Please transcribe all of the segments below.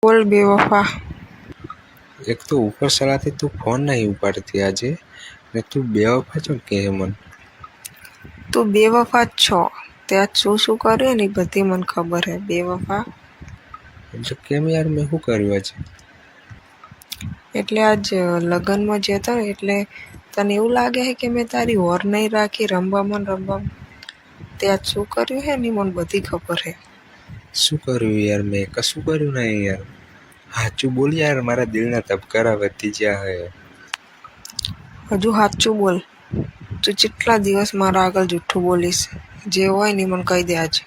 બોલ બેવફા. એક તો ઉપર સલાહથી તું ફોન નહીં ઉપાડતી આજે, ને તું બેવફા છો કે મન. તું બેવફા જ છો. તે આજ શું કર્યું ને એ બધી મને ખબર હે બેવફા. એટલે કેમ યાર, મેં શું કર્યું આજે? એટલે આજ લગ્નમાં જતો ને એટલે તને એવું લાગે છે કે મેં તારી ઓર નહીં રાખી રમવામાં. તે આજ શું કર્યું હે ને મને બધી ખબર હે. શું કર્યું યાર? મેં કશું કર્યું નહીં યાર. સાચું બોલ યાર, મારા દિલના ધબકારા વધી ગયા હે. હજુ સાચું બોલ. તું કેટલા દિવસ મારા આગળ જૂઠું બોલીશ? જે હોય ને મને કહી દે આજે.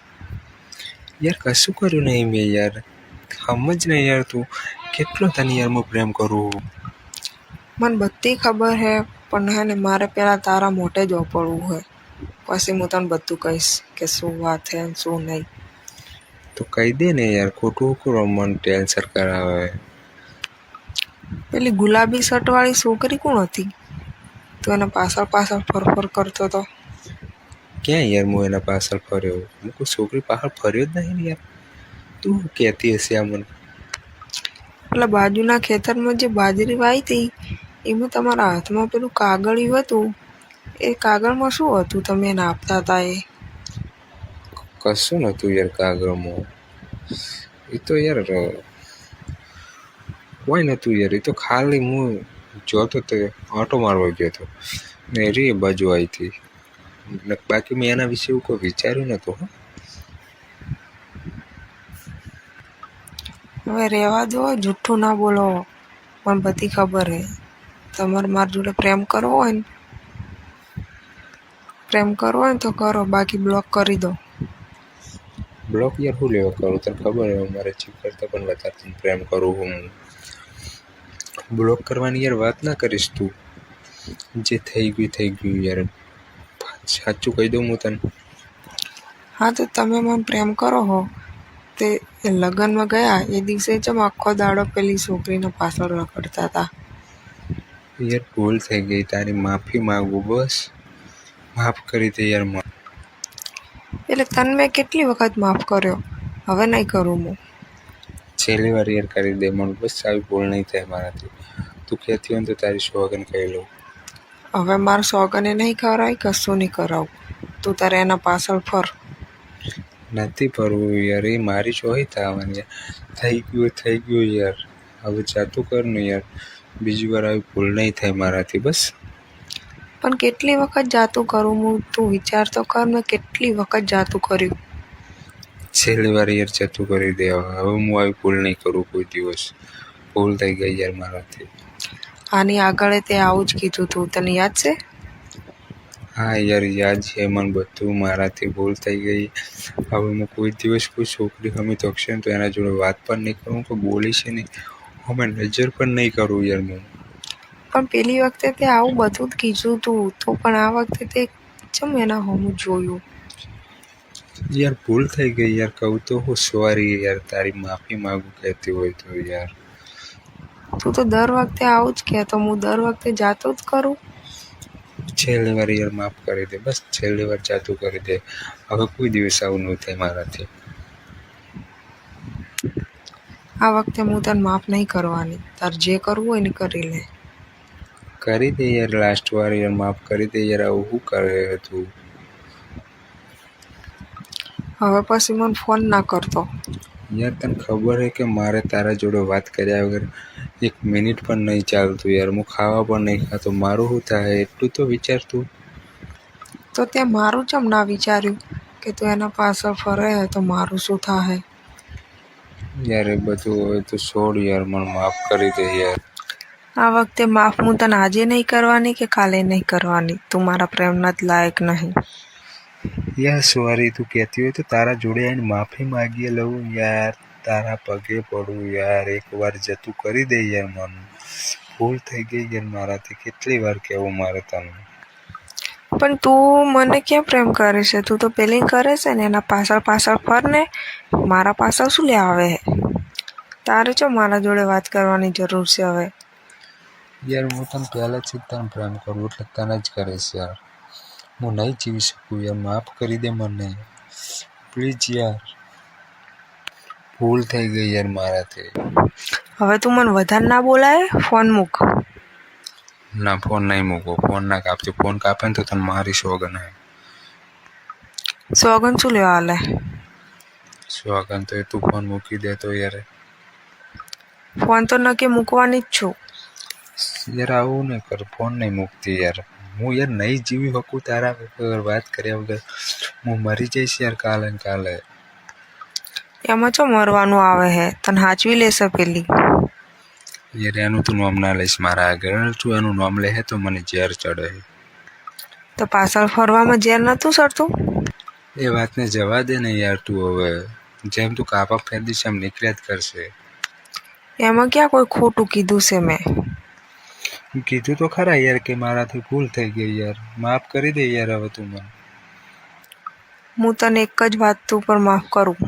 યાર કશું કર્યું નહીં મેં યાર. સમજ નહીં યાર તું. કેટલો તને યાર હું પ્રેમ કરું. મને બધી ખબર હે, પણ હે ને મારે પહેલાં તારા મોઢે જ ઓપડવું હોય. પછી હું તને બધું કહીશ કે શું વાત હે ને શું નહીં. તો કહી દે ને યાર, ખોટું કરો મન ટેન્શન કરાવે. પેલી ગુલાબી શર્ટવાળી છોકરી કોણ હતી? તું એના પાછળ ફરફર કરતો હતો. ક્યાં યાર હું એના પાછળ ફર્યો? હું કોઈ છોકરી પાછળ ફર્યો જ નહીં ને યાર. તું કહેતી હશે આ મને. એટલે બાજુના ખેતરમાં જે બાજરી વાવી હતી એમાં તમારા હાથમાં પેલું કાગળિયું હતું. એ કાગળમાં શું હતું તમે એને આપતા હતા એ? કશું નહોતું યાર કાગળમાં. એ તો યાર કોઈ નહોતું યાર. એ તો ખાલી હું જોતો તો ઓટો મારવા ગયો હતો ને એ બાજુ આવી હતી. બાકી મેં એના વિશે એવું કોઈ વિચાર્યું નહોતું. હવે રહેવા દો, જૂઠું ના બોલો. મને બધી ખબર હે. તમારે મારી જોડે પ્રેમ કરવો હોય ને તો કરો, બાકી બ્લોક કરી દો. બ્લોક યાર શું લેવા કરું? તને ખબર હે મારે ચીપ કરતાં પણ વધારે તને પ્રેમ કરું હું. બ્લોક કરવાની યાર વાત ના કરીશ તું. જે થઈ ગયું યાર. સાચું કહી દઉં હું તને. હા તો તમે મને પ્રેમ કરો હો તે લગ્નમાં ગયા એ દિવસે જેમ આખો દાડો પેલી છોકરીને પાછળ રખડતા હતા. યાર ભૂલ થઈ ગઈ, તારી માફી માંગુ બસ. માફ કરી દે યાર મને. એટલે તને મેં કેટલી વખત માફ કર્યો, હવે નહીં કરું હું. છેલ્લી વાર યાર કરી દે મને બસ. આવી ભૂલ નહીં થાય મારાથી. તું કહેતી હોય ને તો તારી સોગન કહી લઉં. હવે મારા સોગને નહીં કરાય, કશું નહીં કરાવું. તું તારે એના પાછળ ફર. નથી ફરવું યાર. એ મારી ચોહી થવાની યાર. થઈ ગયું યાર. હવે જાતું કર ને યાર. બીજી વાર આવી ભૂલ નહીં થાય મારાથી બસ. પણ કેટલી વખત જાતું કરું હું? તું વિચાર તો કર, મેં કેટલી વખત જાતું કર્યું. છેલ્લી વાર યાર જતું કરી દે. હવે હું આવી ભૂલ નહીં કરું કોઈ દિવસ. ભૂલ થઈ ગઈ યાર મારાથી. આની આગળ તે આવું જ કીધું તું, તને યાદ છે? હા યાર યાદ છે મને બધું. મારાથી ભૂલ થઈ ગઈ. હવે હું કોઈ દિવસ કોઈ છોકરી સામે તકશે ને તો એના જોડે વાત પણ નહીં કરું, કોઈ બોલીશ નહીં, અમે નજર પણ નહીં કરું યાર હું. પણ પેલી વખતે તે આવું બધું જ કીધું તું, તો પણ આ વખતે તે ચમ એના હોમું જોયું. યાર ભૂલ થઈ ગઈ યાર. કહું તો હું સોરી યાર. તારી માફી માગું કહેતી હોય તો યાર. તું તો દર વખતે આવું જ કહેતો, હું દર વખતે જાતો જ કરું. છેલ્લી વાર યાર માફ કરી દે બસ. છેલ્લી વાર જાતું કરી દે. હવે કોઈ દિવસ આવું નહીં થાય મારાથી. આ વખતે હું તને માફ નહીં કરવાની. તાર જે કરવું હોય ને કરી લે. કરી દે યાર. લાસ્ટ વાર યાર માફ કરી દે યાર. આવું શું કરે તું? હવે પછી મને ફોન ના કરતો. યાર તને ખબર છે કે મારે તારા જોડે વાત કર્યા વગર એક મિનિટ પણ નહીં ચાલતું યાર. હું ખાવા પણ નહીં ખાતો. મારું શું થાય એટલું તો વિચાર તું. તો તે મારું ચમ ના વિચાર્યું કે તું એના પાછળ ફરે તો મારું શું થાય? યાર એ બધું હવે તો છોડ યાર. મને માફ કરી દે યાર. આ વખતે માફ હું તને આજે નહીં કરવાની કે કાલે નહીં કરવાની. તું મારા પ્રેમના જ લાયક નહીં. યાર સોરી. તું કહેતી હોય તો તારા જોડે આવીને માફી માગી લઉં યાર. તારા પગે પડું યાર. એકવાર જતું કરી દે યાર મને. ભૂલ થઈ ગઈ યાર મારાથી. કેટલી વાર કહેવું મારે તને. પણ તું મને ક્યાં પ્રેમ કરે છે? તું તો પેલી કરે છે ને એના પાછળ ફર ને. મારા પાછળ શું લે આવે? તારે ચો મારા જોડે વાત કરવાની જરૂર છે હવે? યાર હું તને પહેલાંથી જ તને પ્રેમ કરું એટલે તને જ કરીશ યાર. હું નહીં જીવી શકું યાર. માફ કરી દે મને પ્લીઝ યાર. ભૂલ થઈ ગઈ યાર મારાથી. હવે તું મને વધારે ના બોલાય, ફોન મૂક. ના ફોન નહીં મૂકો, ફોન ના કાપજો. ફોન કાપે ને તો તને મારી સોગન હે. સોગન શું લેવા હાલે? સોગન તો તું ફોન મૂકી દે તો યાર. ફોન તો નક્કી મૂકવાની જ છું. યાર આવું નહીં કર, ફોન નહીં મૂકતી યાર. હું યાર નહીં જીવી શકું તારા વગર, વાત કર્યા વગર. હું મરી જઈશ યાર કાલે ને કાલે. એમાં ચો મરવાનું આવે હે, તને હાચવી લેશે પેલી. યાર એનું તું નામ ના લઈશ મારા આગળ. તું એનું નામ લે તો મને ઝેર ચડે. તો પાછળ ફરવામાં ઝેર નતું ચડતું? એ વાતને જવા દે ને યાર. તું હવે જેમ તું કાપા ફેરદીશ એમ નીકળ્યા જ કરશે. એમાં ક્યાં કોઈ ખોટું કીધું છે મેં? કીધું તો ખરા યાર કે મારાથી ભૂલ થઈ ગઈ યાર, માફ કરી દે યાર હવે તું મને. હું તને એક જ વાત ઉપર માફ કરું.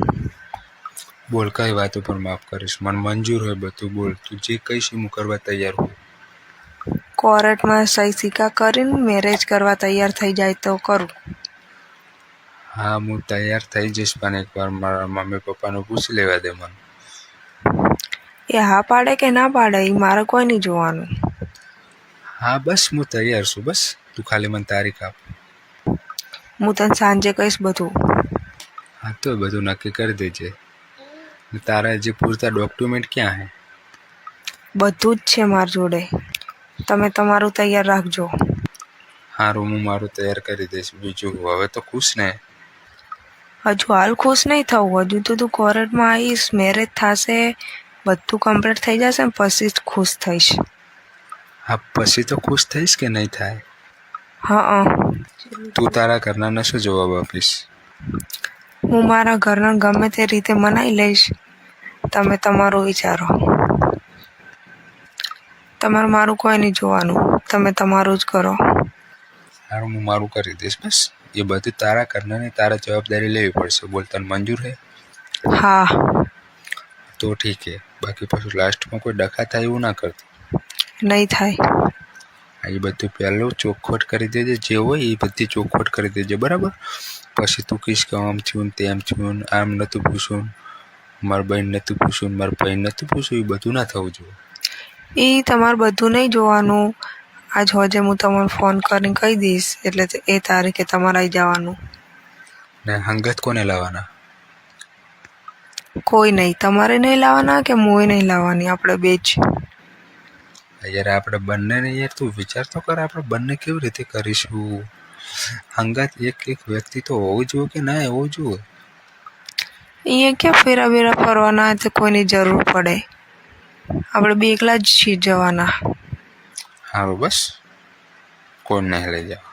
બોલ કઈ વાત ઉપર માફ કરીશ? મને મંજૂર હોય બધું, બોલ. તું જે કહીશ હું કરવા તૈયાર હું. કોર્ટમાં સહી સિક્કા કરીને મેરેજ કરવા તૈયાર થઈ જાય તો કરું. હા હું તૈયાર થઈ જઈશ, પણ એકવાર મારા મમ્મી પપ્પાનું પૂછી લેવા દે મને. એ હા પાડે કે ના પાડે એ મારે કોઈ નહીં જોવાનું. હા બસ હું તૈયાર છું, બસ તું ખાલી મને તારીખ આપ. હું તને સાંજે કહીશ બધું. હા તો બધું નક્કી કરી દેજે. તારા જે પૂરતા ડોક્યુમેન્ટ ક્યાં હે? બધું જ છે મારી જોડે. તમે તમારું તૈયાર રાખજો. હારું હું મારું તૈયાર કરી દઈશ. બીજું હવે તો ખુશ ને? હજુ હાલ ખુશ નહીં થવું. હજુ તો તું કોર્ટમાં આવીશ, મેરેજ થશે, બધું કમ્પ્લીટ થઈ જશે ને પછી જ ખુશ થઈશ. હા પછી તો ખુશ થઈશ કે નહીં થાય? હા. તું તારા ઘરનાને શું જવાબ આપીશ? હું મારા ઘરના ગમે તે રીતે મનાઈ લઈશ. તમે તમારું વિચારો. તમારે મારું કોઈ નહીં જોવાનું, તમે તમારું જ કરો. હારું હું મારું કરી દઈશ બસ. એ બધું તારા ઘરનાની તારા જવાબદારી લેવી પડશે. બોલ તને મંજૂર હે? હા. તો ઠીક હે. બાકી પાછું લાસ્ટમાં કોઈ ડખા થાય એવું ના કરતી. નહીં થાય. એ બધું પહેલું ચોખવટ કરી દેજે, જે હોય એ બધી ચોખવટ કરી દેજે, બરાબર? પછી તું કહીશ કે આમ થયું ને તેમ થયું ને, આમ નહોતું પૂછવું, મારા બહેન નહોતું પૂછવું, મારા ભાઈ નહોતું પૂછવું, એ બધું ના થવું જોઈએ. એ તમારે બધું નહીં જોવાનું. આજ હોજે હું તમને ફોન કરીને કહી દઈશ, એટલે એ તારીખે તમારે આવી જવાનું. ને હંગત કોને લાવવાના? કોઈ નહીં. તમારે નહીં લાવવાના કે હું નહીં લાવવાની, આપણે બે જ. યાર આપણે બંનેને યાર તું વિચાર તો કર, આપણે બંને કેવી રીતે કરીશું? હંગાત એક એક વ્યક્તિ તો હોવું જોઈએ કે ના હોવું જોઈએ? અહીંયા ક્યાં ફેરા બેરા ફરવાના તો કોઈની જરૂર પડે. આપણે બે એકલા જ છીએ જવાના. સારું બસ, કોઈ નહીં લઈ જાવ.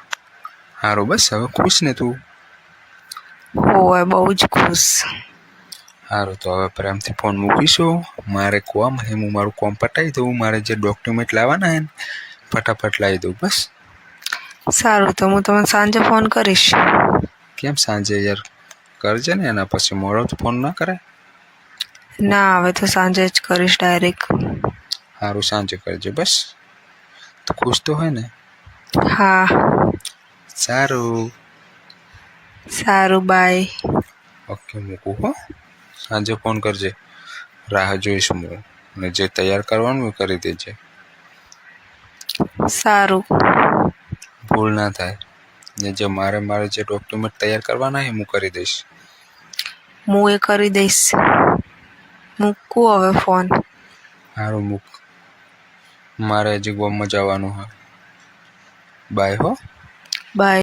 સારું બસ, હવે ખુશ ને તું? હોય બહુ જ ખુશ. સારું તો હવે પ્રેમથી ફોન મૂકીશું. મારે કોમ હે, હું મારું કોમ પટાવી દઉં. મારે જે ડોક્યુમેન્ટ લાવવાના હે ને ફટાફટ લાવી દઉં બસ. સારું તો હું તમને સાંજે ફોન કરીશ. કેમ સાંજે યાર? કરજે ને, એના પછી મોડો તો ફોન ના કરે. ના હવે તો સાંજે જ કરીશ ડાયરેક્ટ. સારું સાંજે કરજે બસ. તો ખુશ તો હોય ને? હા. સારું બાય. ઓકે મૂકું હો. સાંજે ફોન કરજે, રાહ જોઈશ હું. અને જે તૈયાર કરવાનું એ કરી દેજે. સારું. ભૂલ ના થાય. ને જે મારે જે ડોક્યુમેન્ટ તૈયાર કરવાના એ હું કરી દઈશ. હું એ કરી દઈશ. મૂકું હવે ફોન. સારું મૂક. મારે હજી ગામમાં જવાનું હોય. બાય હો. બાય.